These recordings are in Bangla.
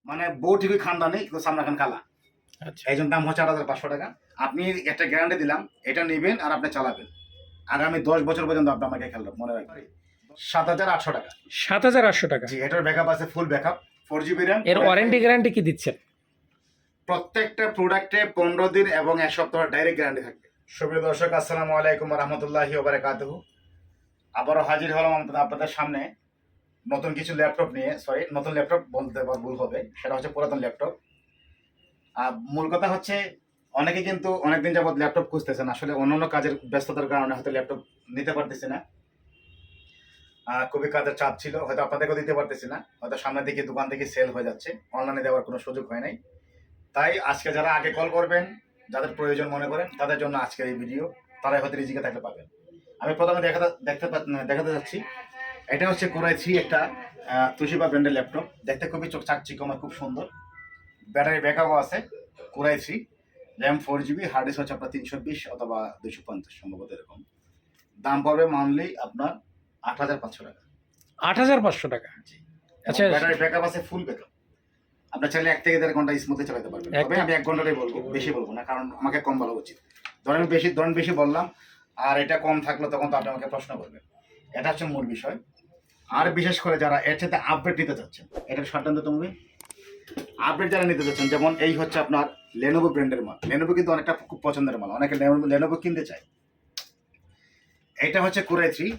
মানে বউ ঠিকই খানদানি কিন্তু সামনা খান খালা। আচ্ছা এই জন্য দাম হচ্ছে ৮,৫০০ টাকা। আপনি একটা গ্যারান্টি দিলাম, এটা নেবেন আর আপনি চালাবেন আগামী ১০ বছর পর্যন্ত। আপনি আমাকে খেয়াল মনে রাখবেন। ৭,৮০০ টাকা। ৭,৮০০ টাকা। জি, এটার ব্যাকআপ আছে, ফুল ব্যাকআপ, 4 GB র্যাম। এর ওয়ারেন্টি গ্যারান্টি কি দিচ্ছেন? প্রত্যেকটা প্রোডাক্টে ১৫ দিন এবং ১ সপ্তাহ ডাইরেক্ট গ্যারান্টি থাকবে। সুপ্রিয় দর্শক, আসসালামু আলাইকুম ওয়া রাহমাতুল্লাহি ওয়া বারাকাতুহু। আবারও হাজির হলাম আপনাদের সামনে নতুন কিছু ল্যাপটপ নিয়ে। নতুন ল্যাপটপ বলতে ভুল হবে, সেটা হচ্ছে পুরাতন ল্যাপটপ। মূল কথা হচ্ছে অনেকে কিন্তু অনেকদিন যাবত ল্যাপটপ খুঁজতেছেন, আসলে অন্যান্য কাজের ব্যস্ততার কারণে হয়তো ল্যাপটপ নিতে পারতেছি না। খুবই কাজের চাপ ছিল, হয়তো আপনাদেরকেও দিতে পারতেছি না, হয়তো সামনের দিকে দোকান থেকে সেল হয়ে যাচ্ছে, অনলাইনে দেওয়ার কোনো সুযোগ হয় নাই। তাই আজকে যারা আগে কল করবেন, যাদের প্রয়োজন মনে করেন, তাদের জন্য আজকের এই ভিডিও। তারাই হয়তো রিজিকে থাকলে পাবেন। আমি প্রথমে দেখাতে যাচ্ছি, এটা হচ্ছে কোরাই 3 একটা তুশিবা ব্র্যান্ডের ল্যাপটপ। দেখতে খুবই চাকচিক্যময়, খুব সুন্দর। ব্যাটারি ব্যাকআপও আছে। Core i 3, RAM 4 GB, hard disk হচ্ছে আপনার 320 অথবা 250 সম্ভবত এরকম। দাম পড়বে মান্থলি আপনার ৮,৫০০ টাকা। ৮,৫০০ টাকা। জি। আচ্ছা, ব্যাটারি ব্যাকআপ আছে, ফুল ব্যাকআপ। আপনার চাইলে ১ থেকে ১.৫ ঘন্টা স্মুথলি চালাতে পারবেন। তবে আমি ১ ঘন্টাটাই বলবো, বেশি বলবো না, কারণ আমাকে কম বলা উচিত। ধরেন বেশি বললাম, আর এটা কম থাকলো তখন তো আপনি আমাকে প্রশ্ন করবেন। এটা হচ্ছে মূল বিষয়। আর বিশেষ করে যারা এর সাথে আপডেট নিতে চাচ্ছেন, এটার সাধারণত তুমি আপডেট যারা নিতে চাচ্ছেন, যেমন এই হচ্ছে আপনার লেনোভো ব্র্যান্ডের মাল। লেনোভো কিন্তু অনেকটা খুব পছন্দের মাল, অনেকে লেনোভো কিনতে চায়। এটা হচ্ছে কোরাই 3,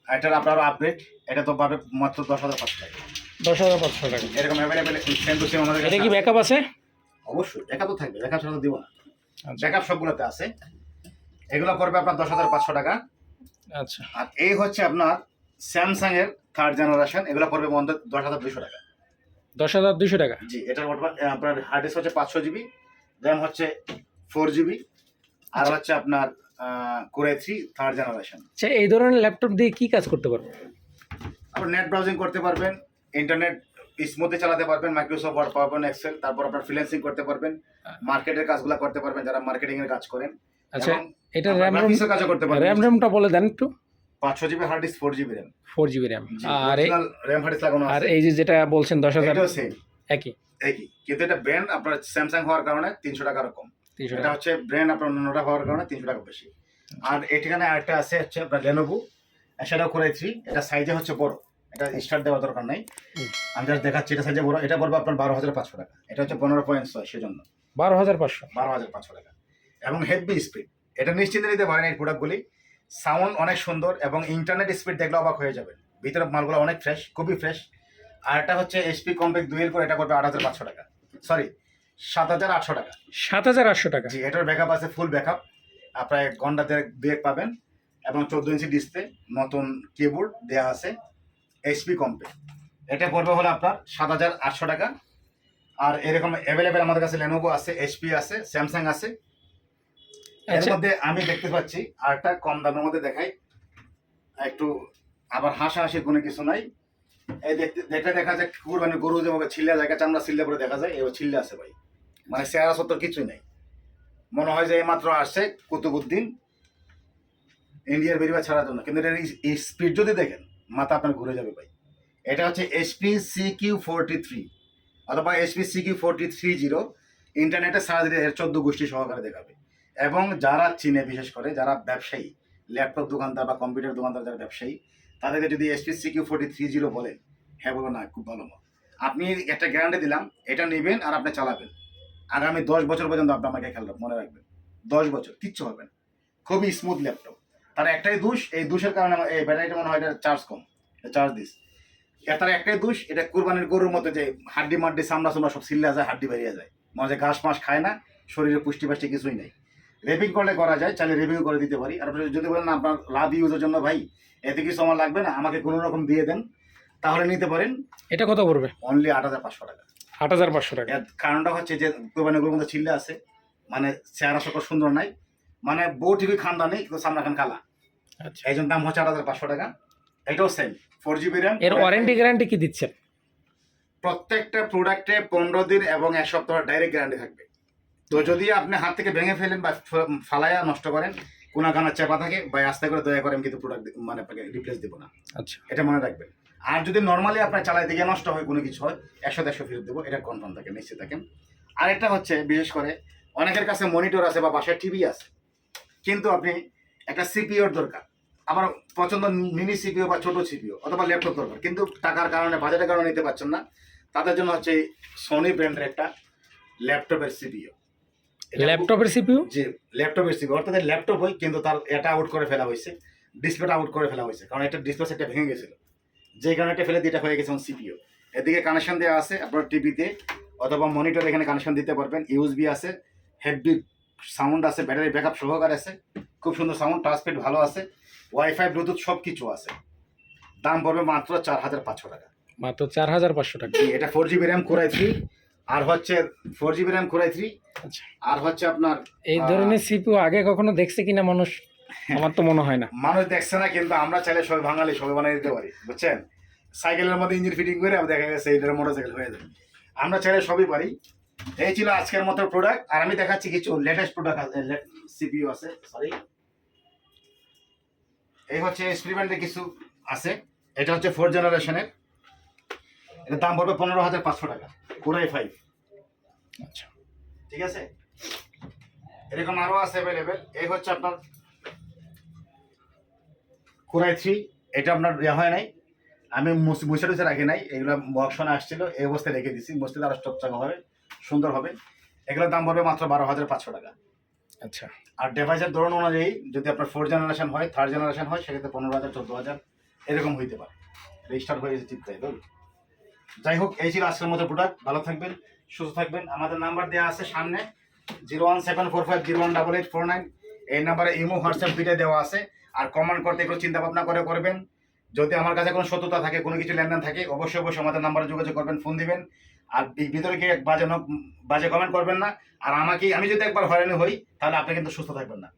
এটার আপনার আপডেট। এটা তো পাবে মাত্র 10,৫০০ টাকা। ১০,৫০০ টাকা। এরকম অ্যাভেলেবেল সেম টু সেম আমাদের এটা কাছে কি আছে। ব্যাকআপ আছে? অবশ্যই ব্যাকআপ তো থাকবে, ব্যাকআপ ছাড়া তো দিব না। আচ্ছা ব্যাকআপ সবগুলোতে আছে। এগুলো পড়বে আপনার 10,৫০০ টাকা। আচ্ছা আর এই হচ্ছে আপনার স্যামসাং এর 3rd জেনারেশন, এগুলো পড়বে মধ্যে 10,২০০ টাকা। ১০,২০০ টাকা। জি, এটার আপনার হার্ড ডিস্ক হচ্ছে 500 GB, র্যাম হচ্ছে 4 GB, আর হচ্ছে আপনার কোরাই 3 3rd জেনারেশন। আচ্ছা, এই ধরনের ল্যাপটপ দিয়ে কি কাজ করতে পারবো? আপনার নেট ব্রাউজিং করতে পারবেন, ইন্টারনেট স্মুথলি চালাতে পারবেন, মাইক্রোসফট ওয়ার্ড, পাওয়ারপয়েন্ট, এক্সেল। তারপর আপনার ফ্রিল্যান্সিং করতে পারবেন, মার্কেটের কাজগুলো করতে পারবেন যারা মার্কেটিং এর কাজ করেন। আচ্ছা, এবং এটা আপনার গ্রাফিক্সের কাজও করতে পারবেন। র্যামটা বলে দেন একটু। 500 GB hard disk, 4 GB RAM. 4 GB RAM. আর র্যাম হার্ড ডিস্ক লাগানো আর আছে। এই যেটা বলছেন 10,০০০, এটাও সেম একই একই, কিন্তু এটা ব্র্যান্ড আপনার স্যামসাং হওয়ার কারণে 300 টাকা কম। ৩০০ এটা টাকা। হচ্ছে ব্র্যান্ড আপনার অন্যটা হওয়ার কারণে 300 টাকা বেশি। আর এখানে আরেকটা আছে হচ্ছে আপনার লেনোভো, সেটাও কোরাই 3। এটা সাইজে হচ্ছে বড়, এটা স্টার্ট দেওয়ার দরকার নাই, আমি জাস্ট দেখাচ্ছি। এটা সাইজে বড়, এটা পড়বে আপনার 12,৫০০ টাকা। এটা হচ্ছে 15.6, সেজন্য ১২,৫০০। 12,৫০০ টাকা। এবং হেভি স্পিড, এটা নিশ্চিন্তে নিতে পারেন এই প্রোডাক্টগুলি। সাউন্ড অনেক সুন্দর এবং ইন্টারনেট স্পিড দেখলে অবাক হয়ে যাবেন। ভিতরে মালগুলো অনেক ফ্রেশ, খুবই ফ্রেশ। আর এটা হচ্ছে এইচপি কম্প্যাক্ট 2 এর পর, এটা করবে 8,৫০০ টাকা, সরি 7,৮০০ টাকা। ৭,৮০০ টাকা। জি, এটার ব্যাকআপ আছে, ফুল ব্যাকআপ। আপনার ঘন্টা দেড় পাবেন এবং 14 ইঞ্চি ডিসপ্লে, নতুন কিবোর্ড দেওয়া আছে, এইচপি কম্প্যাক্ট। এটা পড়বে হলো আপনার 7,৮০০ টাকা। আর এরকম অ্যাভেলেবেল আমাদের কাছে লেনোভো আছে, এইচপি আছে, স্যামসাং আছে। এর আচ্ছা, মধ্যে আমি দেখতে পাচ্ছি আরেকটা কম দামের মধ্যে দেখাই একটু, আবার হাসাহাসির কোনো কিছু নাই। এই দেখতে দেখা যায় কুরবানি গরু যেভাবে ছিল্লা জায়গা, চামড়া ছিল্লা করে দেখা যায়, এবার ছিল্লা আছে ভাই, মানে চেহারা সত্তর কিছুই নাই। মনে হয় যে এইমাত্র আসছে কুতুবুদ্দিন ইন্ডিয়ার বেরিয়ে ছাড়ার জন্য, কিন্তু এটার স্পিড যদি দেখেন মাথা আপনার ঘুরে যাবে ভাই। এটা হচ্ছে HP CQ43 অথবা HP CQ4330। ইন্টারনেটে সার্চ দিলে এর 14 গোষ্ঠী সহকারে দেখাবে। এবং যারা চিনে, বিশেষ করে যারা ব্যবসায়ী, ল্যাপটপ দোকানদার বা কম্পিউটার দোকানদার যারা ব্যবসায়ী, তাদেরকে যদি HP CQ4330 বলেন, হ্যাঁ বলবো না, খুব ভালো মাল। আপনি একটা গ্যারান্টি দিলাম, এটা নেবেন আর আপনি চালাবেন আগামী 10 বছর পর্যন্ত। আপনি আমাকে খেয়াল মনে রাখবেন, 10 বছর কিচ্ছু হবে না। খুবই স্মুথ ল্যাপটপ। তার একটাই দোষ, এই দোষের কারণে আমার এই ব্যাটারিটা মনে হয় এটা চার্জ কম, চার্জ দিস। তার একটাই দোষ, এটা কুরবানির গরুর মতো যে হাড্ডি মাড্ডি চামড়া চামড়া সব ছিল্লা যায়, হাড্ডি বেরিয়ে যায়, মানে ঘাস মাস খায় না, শরীরে পুষ্টি পাষ্টি কিছুই নেই। রেপিং করলে করা যায়, চাইলে রেপিং করে দিতে পারি। আর আপনি যদি বলেন না আপনার লাভ ইউজের জন্য ভাই এতে কিছু আমার লাগবে না, আমাকে কোনো রকম দিয়ে দেন, তাহলে নিতে পারেন। এটা কত পড়বে? অনলি 8,৫০০ টাকা। ৮,৫০০ টাকা। এর কারণটা হচ্ছে যে কুরবানির গরুর মতো ছিল্লা আছে, মানে চেহারা সকল সুন্দর নাই, মানে বউ ঠিকই খানদানি কিন্তু সামনা খান খালা। আচ্ছা, এই জন্য দাম হচ্ছে 8,৫০০ টাকা। এটাও সেম 4 GB র্যাম। এর ওয়ারেন্টি গ্যারান্টি কি দিচ্ছেন? প্রত্যেকটা প্রোডাক্টে 15 দিন এবং 1 সপ্তাহ ডাইরেক্ট গ্যারান্টি থাকবে। তো যদি আপনি হাত থেকে ভেঙে ফেলেন বা ফালাইয়া নষ্ট করেন, কোনা কানা চেপা থাকে বা আস্তে করে, দয়া করে আমি কিন্তু প্রোডাক্ট মানে আপনাকে রিপ্লেস দেবো না, আচ্ছা, এটা মনে রাখবেন। আর যদি নর্মালি আপনার চালাইতে গিয়ে নষ্ট হয় কোনো কিছু হয় 100-150 ফেরত দেবো, এটা কনফার্ম থাকে, নিশ্চিত থাকেন। আরেকটা হচ্ছে বিশেষ করে অনেকের কাছে মনিটর আছে বা বাসায় টিভি আছে, কিন্তু আপনি একটা সিপিওর দরকার, আমার পছন্দ মিনি সিপিও বা ছোট সিপিও অথবা ল্যাপটপ দরকার, কিন্তু টাকার কারণে বাজেটের কারণে নিতে পারছেন না, তাদের জন্য হচ্ছে সোনি ব্র্যান্ডের একটা ল্যাপটপের সিপিও। ল্যাপটপের সিপিইউ? যে ল্যাপটপের সিপিও অর্থাৎ ল্যাপটপ হয় কিন্তু তার এটা আউট করে ফেলা হয়েছে, ডিসপ্লেটা আউট করে ফেলা হয়েছে, কারণ এটা ডিসপ্লে সেটটা ভেঙে গেছিল, যে কারণে এটা ফেলে দিয়ে এটা হয়ে গেছে সিপিও। এদিকে কানেকশন দেওয়া আছে আপনার টিভিতে অথবা মনিটর, এখানে কানেকশন দিতে পারবেন, ইউএসবি আছে, হেভি সাউন্ড আছে, ব্যাটারি ব্যাকআপ সহকারে আছে, খুব সুন্দর সাউন্ড, টাচ স্পিড ভালো আছে, ওয়াইফাই ব্লুটুথ সব কিছু আছে। দাম পড়বে মাত্র 4500 টাকা। মাত্র 4500 টাকা। এটা 4GB র্যাম কোরাই 3, আর হচ্ছে 4GB র্যাম কোরাই 3, আচ্ছা, আর হচ্ছে আপনার এই ধরনের সিপিইউ আগে কখনো দেখছে কিনা মানুষ? আমার তো মনে হয় না। মানুষ দেখছে না, কিন্তু আমরা চাইলে সবাই বাঙালি সবাই বানিয়ে দিতে পারি, বুঝছেন? সাইকেলের মধ্যে ইঞ্জিন ফিটিং করে দেখা গেছে এইটার মোটরসাইকেল হয়ে যায়, আমরা চাইলে সবই পারি। এই ছিল আজকের মতো প্রোডাক্ট, আর আমি দেখাচ্ছি কিছু লেটেস্ট প্রোডাক্ট আছে, সিপিইউ আছে, সরি, এই হচ্ছে এক্সপেরিমেন্টের কিছু আছে। এটা হচ্ছে 4 জেনারেশনের, এটার দাম পড়বে 15500 টাকা, কোরাই 5। আচ্ছা, ঠিক আছে, এরকম আরো আছে অ্যাভেলেবেল। এই হচ্ছে আপনার কোরাই 3, এটা আপনার ইয়ে হয় নাই, আমি মুছে টুছে রাখি নাই, এগুলো বক্সনে আসছিল, এই অবস্থায় রেখে দিছি, মসজিদে আরো চকচকা হবে, সুন্দর হবে। এগুলোর দাম পড়বে মাত্র 12500 টাকা। আচ্ছা, আর ডিভাইসের ধরন অনুযায়ী যদি আপনার 4 জেনারেশন হয়, 3rd জেনারেশন হয়, সেক্ষেত্রে 15000, 14000 এরকম হইতে পারে, রেজিস্টার হয়ে গেছে চিপটাই ধরুন। যাই হোক, এই ছিল আজকের মতো প্রোডাক্ট। ভালো থাকবেন, সুস্থ থাকবেন। আমাদের নাম্বার দেওয়া আছে সামনে 01745018849, এই নাম্বারে ইমো হোয়াটসঅ্যাপ দুইটা দেওয়া আছে। আর কমেন্ট করতে একটু চিন্তা ভাবনা করে করবেন। যদি আমার কাছে কোনো সত্যতা থাকে, কোনো কিছু লেনদেন থাকে, অবশ্যই অবশ্যই আমাদের নাম্বারে যোগাযোগ করবেন, ফোন দিবেন। আর ভিতরে গিয়ে বাজে কমেন্ট করবেন না। আর আমি যদি একবার হয়রানি হই, তাহলে আপনি কিন্তু সুস্থ থাকবেন না।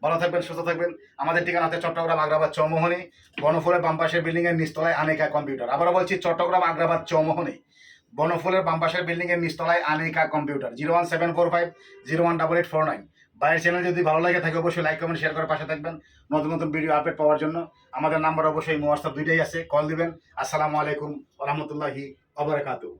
ভালো থাকবেন, সুস্থ থাকবেন। আমাদের ঠিকানা হচ্ছে চট্টগ্রাম আগ্রাবাদ চৌমোহনী, বনফুলের বাম পাশের বিল্ডিং এর নিচতলায় আনিকা কম্পিউটার। আবারও বলছি, চট্টগ্রাম আগ্রাবাদ চৌমোহনী, বনফুলের বাম পাশের বিল্ডিং এর নিচতলায় আনিকা কম্পিউটার। 01745018849। বাইরের চ্যানেল যদি ভালো লাগে থাকে, অবশ্যই লাইক কমেন্ট শেয়ার করে পাশে থাকবেন নতুন নতুন ভিডিও আপডেট পাওয়ার জন্য। আমাদের নাম্বার অবশ্যই হোয়াটসঅ্যাপ দুইটাই আছে, কল দিবেন। আসসালামু আলাইকুম ওয়া রাহমাতুল্লাহি ওয়া বারাকাতুহু।